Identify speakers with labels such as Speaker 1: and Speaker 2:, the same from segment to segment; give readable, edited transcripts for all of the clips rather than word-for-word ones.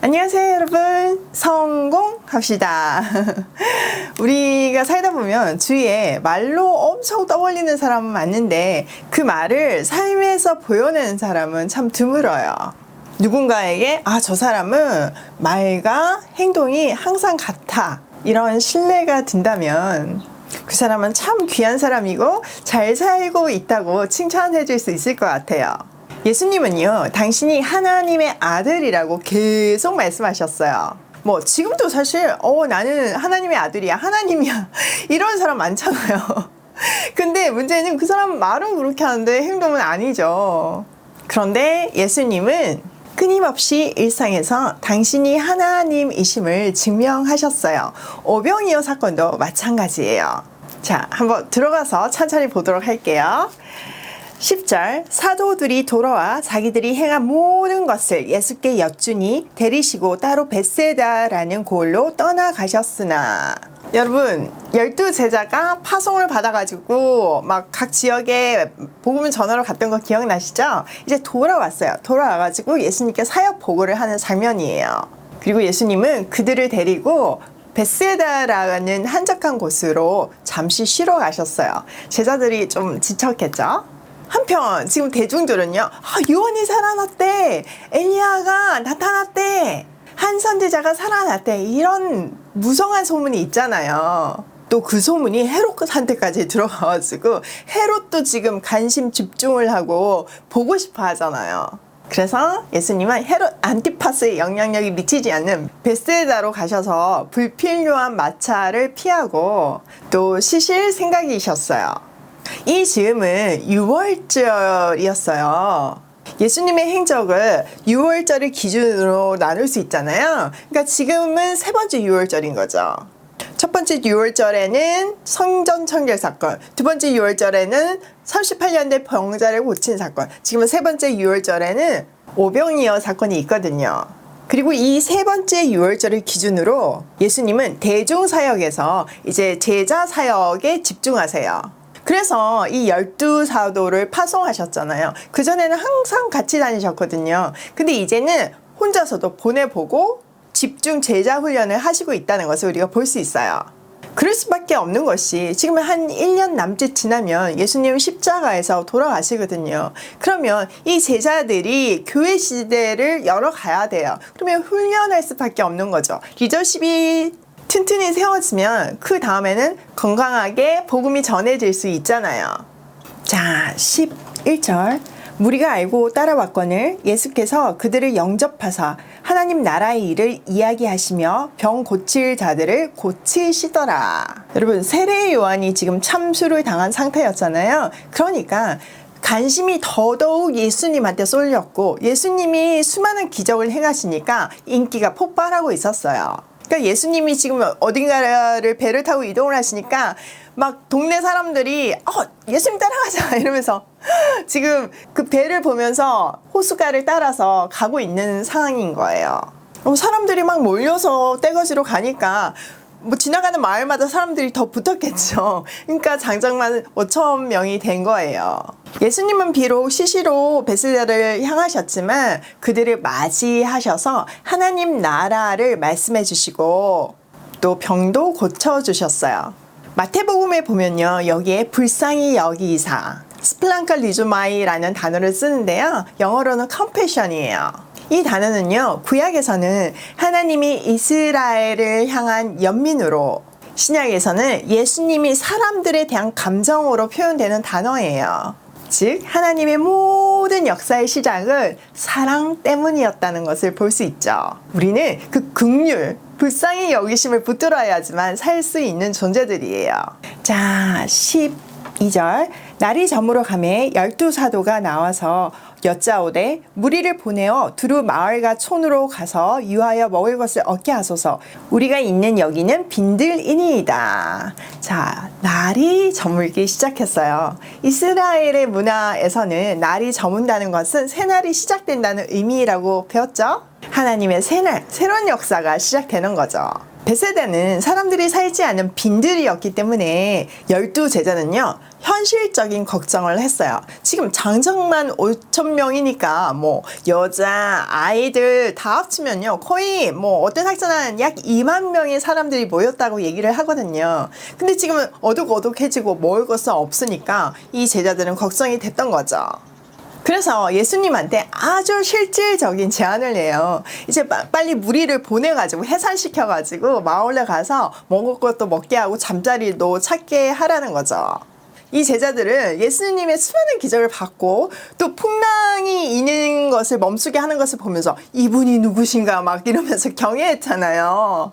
Speaker 1: 안녕하세요 여러분, 성공합시다. 우리가 살다 보면 주위에 말로 엄청 떠벌리는 사람은 많은데 그 말을 삶에서 보여내는 사람은 참 드물어요. 누군가에게 저 사람은 말과 행동이 항상 같아, 이런 신뢰가 든다면 그 사람은 참 귀한 사람이고 잘 살고 있다고 칭찬해 줄 수 있을 것 같아요. 예수님은요, 당신이 하나님의 아들이라고 계속 말씀하셨어요. 지금도 사실 나는 하나님의 아들이야, 하나님이야 이런 사람 많잖아요. 근데 문제는 그 사람 말은 그렇게 하는데 행동은 아니죠. 그런데 예수님은 끊임없이 일상에서 당신이 하나님이심을 증명하셨어요. 오병이어 사건도 마찬가지예요. 자, 한번 들어가서 천천히 보도록 할게요. 10절, 사도들이 돌아와 자기들이 행한 모든 것을 예수께 여쭈니 데리시고 따로 벳세다라는 곳으로 떠나가셨으나. 여러분, 12제자가 파송을 받아가지고 막 각 지역에 복음을 전하러 갔던 거 기억나시죠? 이제 돌아왔어요. 돌아와가지고 예수님께 사역 보고를 하는 장면이에요. 그리고 예수님은 그들을 데리고 벳세다라는 한적한 곳으로 잠시 쉬러 가셨어요. 제자들이 좀 지쳤겠죠? 한편 지금 대중들은요, 요한이 살아났대, 엘리야가 나타났대, 한 선지자가 살아났대, 이런 무성한 소문이 있잖아요. 또 그 소문이 헤롯한테까지 들어가가지고 헤롯도 지금 관심 집중을 하고 보고 싶어 하잖아요. 그래서 예수님은 헤롯 안티파스의 영향력이 미치지 않는 벳세다로 가셔서 불필요한 마찰을 피하고 또 쉬실 생각이셨어요. 이 즈음은 유월절이었어요. 예수님의 행적을 유월절을 기준으로 나눌 수 있잖아요. 그러니까 지금은 세 번째 유월절인 거죠. 첫 번째 유월절에는 성전 청결 사건, 두 번째 유월절에는 38년 된 병자를 고친 사건, 지금은 세 번째 유월절에는 오병이어 사건이 있거든요. 그리고 이 세 번째 유월절을 기준으로 예수님은 대중사역에서 이제 제자 사역에 집중하세요. 그래서 이 12사도를 파송하셨잖아요. 그전에는 항상 같이 다니셨거든요. 근데 이제는 혼자서도 보내보고 집중 제자 훈련을 하시고 있다는 것을 우리가 볼 수 있어요. 그럴 수밖에 없는 것이 지금 한 1년 남짓 지나면 예수님은 십자가에서 돌아가시거든요. 그러면 이 제자들이 교회 시대를 열어가야 돼요. 그러면 훈련할 수밖에 없는 거죠. 리더십이 튼튼히 세워지면 그 다음에는 건강하게 복음이 전해질 수 있잖아요. 자, 11절, 무리가 알고 따라왔거늘 예수께서 그들을 영접하사 하나님 나라의 일을 이야기하시며 병 고칠 자들을 고치시더라. 여러분, 세례 요한이 지금 참수를 당한 상태였잖아요. 그러니까 관심이 더더욱 예수님한테 쏠렸고 예수님이 수많은 기적을 행하시니까 인기가 폭발하고 있었어요. 그러니까 예수님이 지금 어딘가를 배를 타고 이동을 하시니까 막 동네 사람들이 예수님 따라가자 이러면서 지금 그 배를 보면서 호숫가를 따라서 가고 있는 상황인 거예요. 사람들이 막 몰려서 떼거지로 가니까 지나가는 마을마다 사람들이 더 붙었겠죠. 그러니까 장정만 5천 명이 된 거예요. 예수님은 비록 시시로 벳세다를 향하셨지만 그들을 맞이하셔서 하나님 나라를 말씀해 주시고 또 병도 고쳐주셨어요. 마태복음에 보면요, 여기에 불쌍히 여기사 스플랑카 리조마이라는 단어를 쓰는데요, 영어로는 compassion이에요. 이 단어는요, 구약에서는 하나님이 이스라엘을 향한 연민으로, 신약에서는 예수님이 사람들에 대한 감정으로 표현되는 단어예요. 즉 하나님의 모든 역사의 시작은 사랑 때문이었다는 것을 볼 수 있죠. 우리는 그 긍휼, 불쌍히 여기심을 붙들어야지만 살 수 있는 존재들이에요. 자, 12절, 날이 저물어 가매 12사도가 나와서 여짜오되 무리를 보내어 두루 마을과 촌으로 가서 유하여 먹을 것을 얻게 하소서. 우리가 있는 여기는 빈들이니이다. 자, 날이 저물기 시작했어요. 이스라엘의 문화에서는 날이 저문다는 것은 새날이 시작된다는 의미라고 배웠죠? 하나님의 새날, 새로운 역사가 시작되는 거죠. 벳세다는 사람들이 살지 않은 빈들이었기 때문에 12제자는요, 현실적인 걱정을 했어요. 지금 장정만 5천 명이니까 뭐 여자, 아이들 다 합치면요 거의 뭐 어떤 학자는 약 2만 명의 사람들이 모였다고 얘기를 하거든요. 근데 지금은 어둑어둑해지고 먹을 것은 없으니까 이 제자들은 걱정이 됐던 거죠. 그래서 예수님한테 아주 실질적인 제안을 해요. 이제 빨리 무리를 보내가지고 해산시켜가지고 마을에 가서 먹을 것도 먹게 하고 잠자리도 찾게 하라는 거죠. 이 제자들은 예수님의 수많은 기적을 받고 또 풍랑이 있는 것을 멈추게 하는 것을 보면서 이분이 누구신가 막 이러면서 경외했잖아요.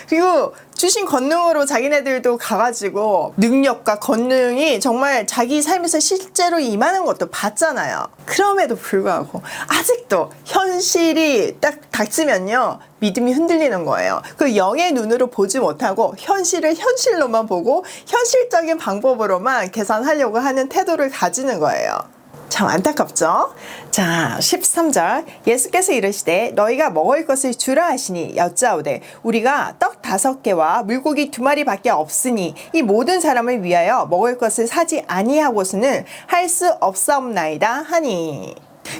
Speaker 1: 그리고 주신 권능으로 자기네들도 가가지고 능력과 권능이 정말 자기 삶에서 실제로 임하는 것도 봤잖아요. 그럼에도 불구하고 아직도 현실이 딱 닥치면요 믿음이 흔들리는 거예요. 그 영의 눈으로 보지 못하고 현실을 현실로만 보고 현실적인 방법으로만 계산하려고 하는 태도를 가지는 거예요. 참 안타깝죠? 자, 13절 예수께서 이르시되 너희가 먹을 것을 주라 하시니 여짜오되 우리가 떡 5개와 물고기 2마리밖에 없으니 이 모든 사람을 위하여 먹을 것을 사지 아니하고서는 할 수 없사옵나이다 하니.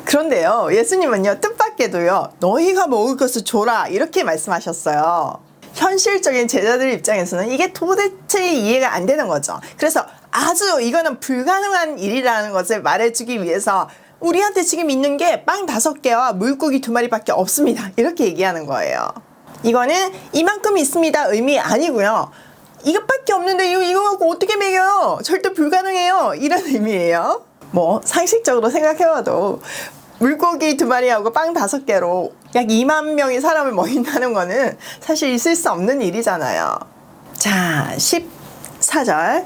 Speaker 1: 그런데요 예수님은요 뜻밖에도요 너희가 먹을 것을 줘라 이렇게 말씀하셨어요. 현실적인 제자들 입장에서는 이게 도대체 이해가 안 되는 거죠. 그래서 아주 이거는 불가능한 일이라는 것을 말해주기 위해서 우리한테 지금 있는 게 빵 5개와 물고기 2마리밖에 없습니다. 이렇게 얘기하는 거예요. 이거는 이만큼 있습니다 의미 아니고요. 이것밖에 없는데 이거 갖고 어떻게 먹여요? 절대 불가능해요. 이런 의미예요. 뭐 상식적으로 생각해봐도 물고기 2마리하고 빵 5개로 약 2만 명의 사람을 먹인다는 거는 사실 있을 수 없는 일이잖아요. 자, 14절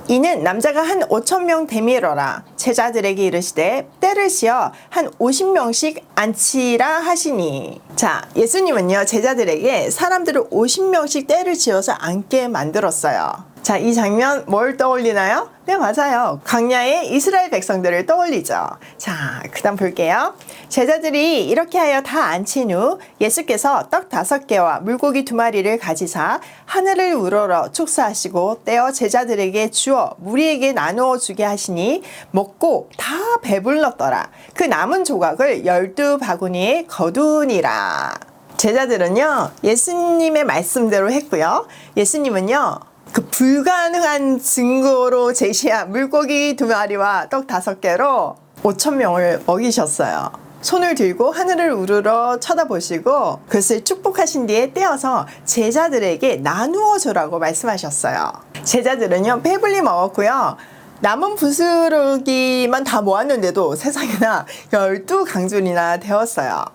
Speaker 1: 이는 남자가 한 5,000명 되밀어라 제자들에게 이르시되 때를 씌어 한 50명씩 앉히라 하시니. 자, 예수님은요 제자들에게 사람들을 50명씩 때를 지어서 앉게 만들었어요. 자, 이 장면 뭘 떠올리나요? 네, 맞아요. 광야의 이스라엘 백성들을 떠올리죠. 자, 그 다음 볼게요. 제자들이 이렇게 하여 다 앉힌 후 예수께서 떡 5개와 물고기 2마리를 가지사 하늘을 우러러 축사하시고 떼어 제자들에게 주어 무리에게 나누어 주게 하시니 먹고 다 배불렀더라. 그 남은 조각을 12바구니에 거두니라. 제자들은요 예수님의 말씀대로 했고요. 예수님은요 그 불가능한 증거로 제시한 물고기 2마리와 떡 5개로 5,000명을 먹이셨어요. 손을 들고 하늘을 우러러 쳐다보시고 그것을 축복하신 뒤에 떼어서 제자들에게 나누어 주라고 말씀하셨어요. 제자들은요 배불리 먹었고요. 남은 부스러기만 다 모았는데도 세상에나 12강줄이나 되었어요.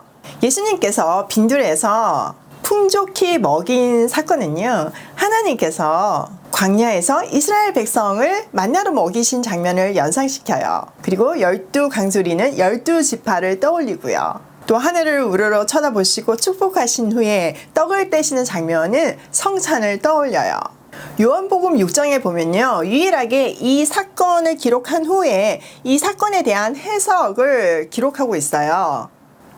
Speaker 1: 예수님께서 빈들에서 풍족히 먹인 사건은요 하나님께서 광야에서 이스라엘 백성을 만나러 먹이신 장면을 연상시켜요. 그리고 12강수리는 12지파를 떠올리고요. 또 하늘을 우러러 쳐다보시고 축복하신 후에 떡을 떼시는 장면은 성찬을 떠올려요. 요한복음 6장에 보면요 유일하게 이 사건을 기록한 후에 이 사건에 대한 해석을 기록하고 있어요.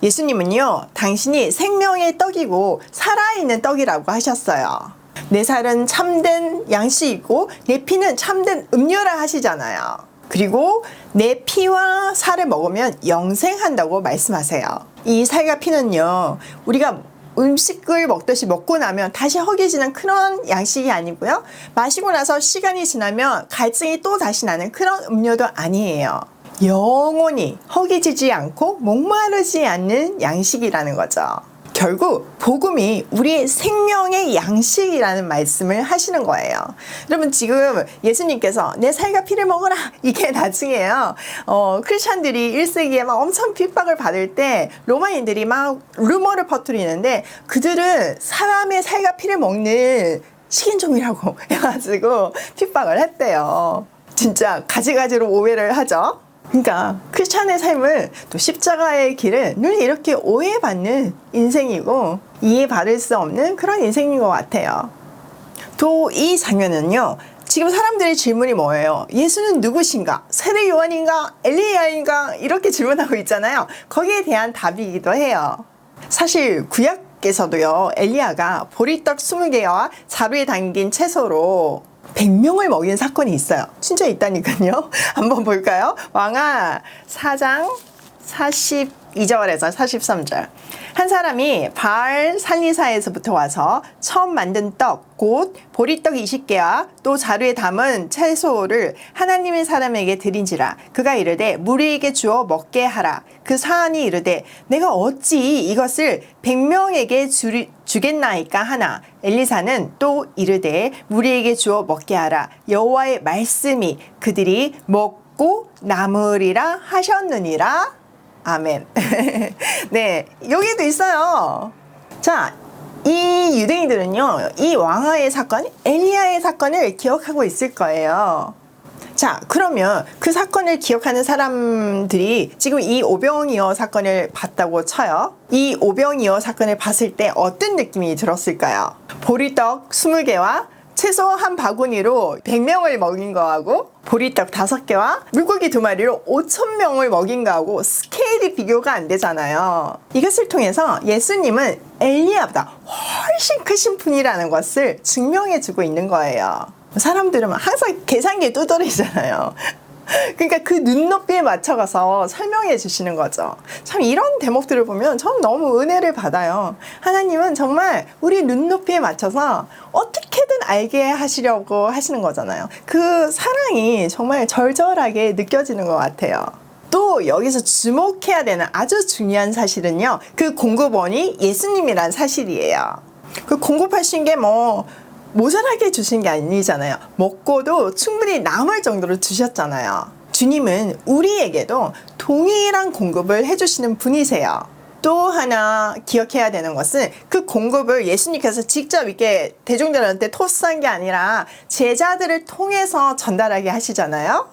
Speaker 1: 예수님은요 당신이 생명의 떡이고 살아있는 떡이라고 하셨어요. 내 살은 참된 양식이고 내 피는 참된 음료라 하시잖아요. 그리고 내 피와 살을 먹으면 영생한다고 말씀하세요. 이 살과 피는요 우리가 음식을 먹듯이 먹고 나면 다시 허기지는 그런 양식이 아니고요 마시고 나서 시간이 지나면 갈증이 또 다시 나는 그런 음료도 아니에요. 영원히 허기지지 않고 목마르지 않는 양식이라는 거죠. 결국 복음이 우리의 생명의 양식이라는 말씀을 하시는 거예요. 여러분 지금 예수님께서 내 살과 피를 먹어라 이게 나중에요 크리스찬들이 1세기에 막 엄청 핍박을 받을 때 로마인들이 막 루머를 퍼뜨리는데 그들은 사람의 살과 피를 먹는 식인종이라고 해가지고 핍박을 했대요. 진짜 가지가지로 오해를 하죠. 그러니까 크리스찬의 삶은 또 십자가의 길은 늘 이렇게 오해받는 인생이고 이해받을 수 없는 그런 인생인 것 같아요. 또 이 장면은요 지금 사람들의 질문이 뭐예요? 예수는 누구신가? 세례 요한인가? 엘리야인가? 이렇게 질문하고 있잖아요. 거기에 대한 답이기도 해요. 사실 구약에서도요 엘리야가 보리떡 20개와 자루에 담긴 채소로 100명을 먹인 사건이 있어요. 진짜 있다니까요. 한번 볼까요? 왕하 4장 42절에서 43절. 한 사람이 바알 살리사에서부터 와서 처음 만든 떡, 곧 보리떡 20개와 또 자루에 담은 채소를 하나님의 사람에게 드린지라. 그가 이르되 무리에게 주어 먹게 하라. 그 사안이 이르되 내가 어찌 이것을 100명에게 주겠나이까 하나. 엘리사는 또 이르되 무리에게 주어 먹게 하라. 여호와의 말씀이 그들이 먹고 남으리라 하셨느니라. 아멘. 네, 여기도 있어요. 자, 이 유대인들은요, 이 왕하의 사건, 엘리야의 사건을 기억하고 있을 거예요. 자, 그러면 그 사건을 기억하는 사람들이 지금 이 오병이어 사건을 봤다고 쳐요. 이 오병이어 사건을 봤을 때 어떤 느낌이 들었을까요? 보리떡 20개와 채소 한 바구니로 100명을 먹인 거하고 보리떡 5개와 물고기 2마리로 5,000명을 먹인 거하고 스케일이 비교가 안 되잖아요. 이것을 통해서 예수님은 엘리야보다 훨씬 크신 분이라는 것을 증명해 주고 있는 거예요. 사람들은 항상 계산기에 뚜드리잖아요. 그러니까 그 눈높이에 맞춰가서 설명해 주시는 거죠. 참 이런 대목들을 보면 전 너무 은혜를 받아요. 하나님은 정말 우리 눈높이에 맞춰서 어떻게든 알게 하시려고 하시는 거잖아요. 그 사랑이 정말 절절하게 느껴지는 것 같아요. 또 여기서 주목해야 되는 아주 중요한 사실은요, 그 공급원이 예수님이란 사실이에요. 그 공급하신 게 모자라게 주신 게 아니잖아요. 먹고도 충분히 남을 정도로 주셨잖아요. 주님은 우리에게도 동일한 공급을 해주시는 분이세요. 또 하나 기억해야 되는 것은 그 공급을 예수님께서 직접 이렇게 대중들한테 토스한 게 아니라 제자들을 통해서 전달하게 하시잖아요.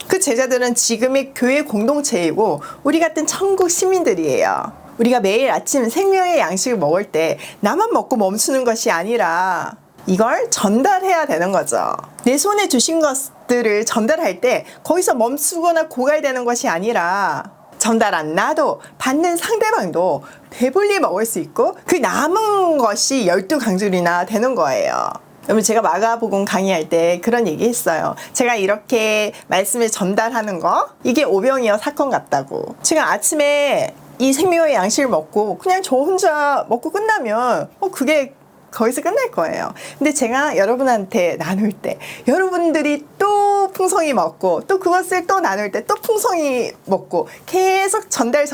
Speaker 1: 그 제자들은 지금의 교회 공동체이고 우리 같은 천국 시민들이에요. 우리가 매일 아침 생명의 양식을 먹을 때 나만 먹고 멈추는 것이 아니라 이걸 전달해야 되는 거죠. 내 손에 주신 것들을 전달할 때 거기서 멈추거나 고갈되는 것이 아니라 전달한 나도 받는 상대방도 배불리 먹을 수 있고 그 남은 것이 12강줄이나 되는 거예요. 여러분, 제가 마가복음 강의할 때 그런 얘기 했어요. 제가 이렇게 말씀을 전달하는 거, 이게 오병이어 사건 같다고. 제가 아침에 이 생명의 양식을 먹고 그냥 저 혼자 먹고 끝나면 그게 거기서 끝날 거예요. 근데 제가 여러분한테 나눌 때 여러분들이 또 풍성히 먹고 또 그것을 또 나눌 때 또 풍성히 먹고 계속 전달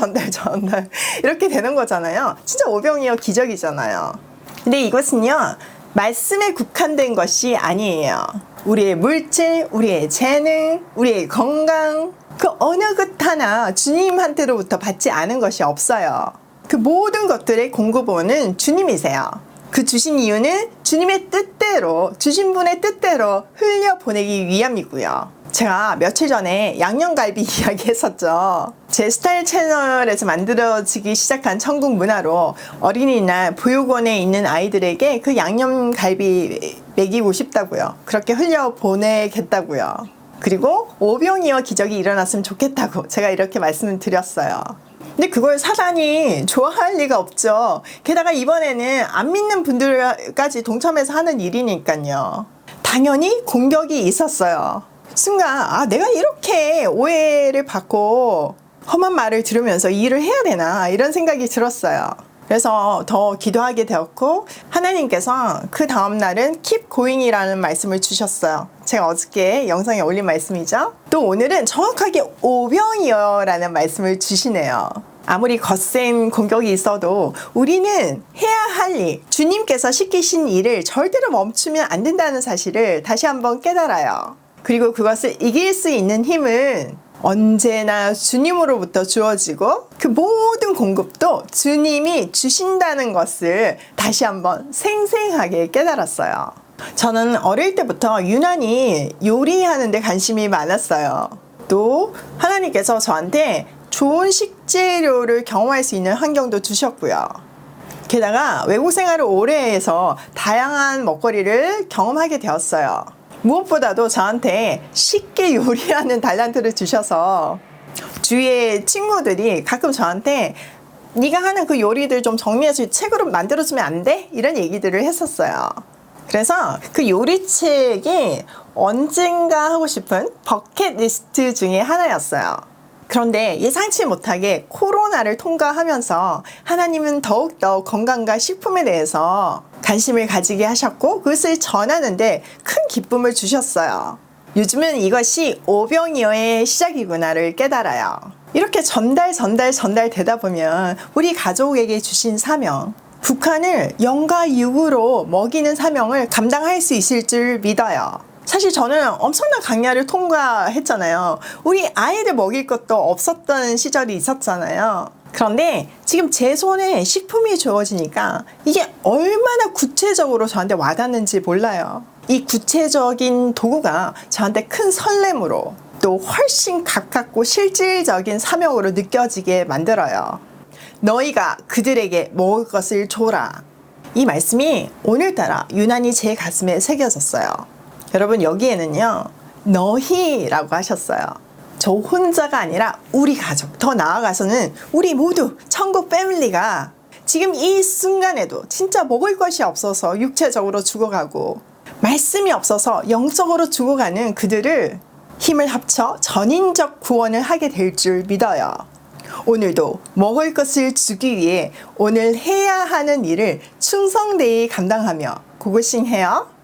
Speaker 1: 이렇게 되는 거잖아요. 진짜 오병이어 기적이잖아요. 근데 이것은요, 말씀에 국한된 것이 아니에요. 우리의 물질, 우리의 재능, 우리의 건강, 그 어느 것 하나 주님한테로부터 받지 않은 것이 없어요. 그 모든 것들의 공급원은 주님이세요. 그 주신 이유는 주님의 뜻대로, 주신 분의 뜻대로 흘려보내기 위함이고요. 제가 며칠 전에 양념갈비 이야기 했었죠. 제 스타일 채널에서 만들어지기 시작한 천국 문화로 어린이날 보육원에 있는 아이들에게 그 양념갈비 먹이고 싶다고요. 그렇게 흘려보내겠다고요. 그리고 오병이어 기적이 일어났으면 좋겠다고 제가 이렇게 말씀을 드렸어요. 근데 그걸 사단이 좋아할 리가 없죠. 게다가 이번에는 안 믿는 분들까지 동참해서 하는 일이니까요. 당연히 공격이 있었어요. 순간 내가 이렇게 오해를 받고 험한 말을 들으면서 이 일을 해야 되나 이런 생각이 들었어요. 그래서 더 기도하게 되었고 하나님께서 그 다음날은 keep going이라는 말씀을 주셨어요. 제가 어저께 영상에 올린 말씀이죠. 또 오늘은 정확하게 오병이어라는 말씀을 주시네요. 아무리 거센 공격이 있어도 우리는 해야 할 일, 주님께서 시키신 일을 절대로 멈추면 안 된다는 사실을 다시 한번 깨달아요. 그리고 그것을 이길 수 있는 힘은 언제나 주님으로부터 주어지고 그 모든 공급도 주님이 주신다는 것을 다시 한번 생생하게 깨달았어요. 저는 어릴 때부터 유난히 요리하는 데 관심이 많았어요. 또 하나님께서 저한테 좋은 식재료를 경험할 수 있는 환경도 주셨고요. 게다가 외국 생활을 오래 해서 다양한 먹거리를 경험하게 되었어요. 무엇보다도 저한테 쉽게 요리하는 달란트를 주셔서 주위의 친구들이 가끔 저한테 네가 하는 그 요리들 좀 정리해서 책으로 만들어주면 안 돼? 이런 얘기들을 했었어요. 그래서 그 요리책이 언젠가 하고 싶은 버킷리스트 중에 하나였어요. 그런데 예상치 못하게 코로나를 통과하면서 하나님은 더욱더 건강과 식품에 대해서 관심을 가지게 하셨고 그것을 전하는데 큰 기쁨을 주셨어요. 요즘은 이것이 오병이어의 시작이구나를 깨달아요. 이렇게 전달되다 보면 우리 가족에게 주신 사명, 북한을 영과 육으로 먹이는 사명을 감당할 수 있을 줄 믿어요. 사실 저는 엄청난 강야를 통과했잖아요. 우리 아이들 먹일 것도 없었던 시절이 있었잖아요. 그런데 지금 제 손에 식품이 주어지니까 이게 얼마나 구체적으로 저한테 와닿는지 몰라요. 이 구체적인 도구가 저한테 큰 설렘으로 또 훨씬 가깝고 실질적인 사명으로 느껴지게 만들어요. 너희가 그들에게 먹을 것을 줘라. 이 말씀이 오늘따라 유난히 제 가슴에 새겨졌어요. 여러분, 여기에는요, 너희라고 하셨어요. 저 혼자가 아니라 우리 가족, 더 나아가서는 우리 모두 천국 패밀리가 지금 이 순간에도 진짜 먹을 것이 없어서 육체적으로 죽어가고 말씀이 없어서 영적으로 죽어가는 그들을 힘을 합쳐 전인적 구원을 하게 될 줄 믿어요. 오늘도 먹을 것을 주기 위해 오늘 해야 하는 일을 충성되이 감당하며 고고싱해요.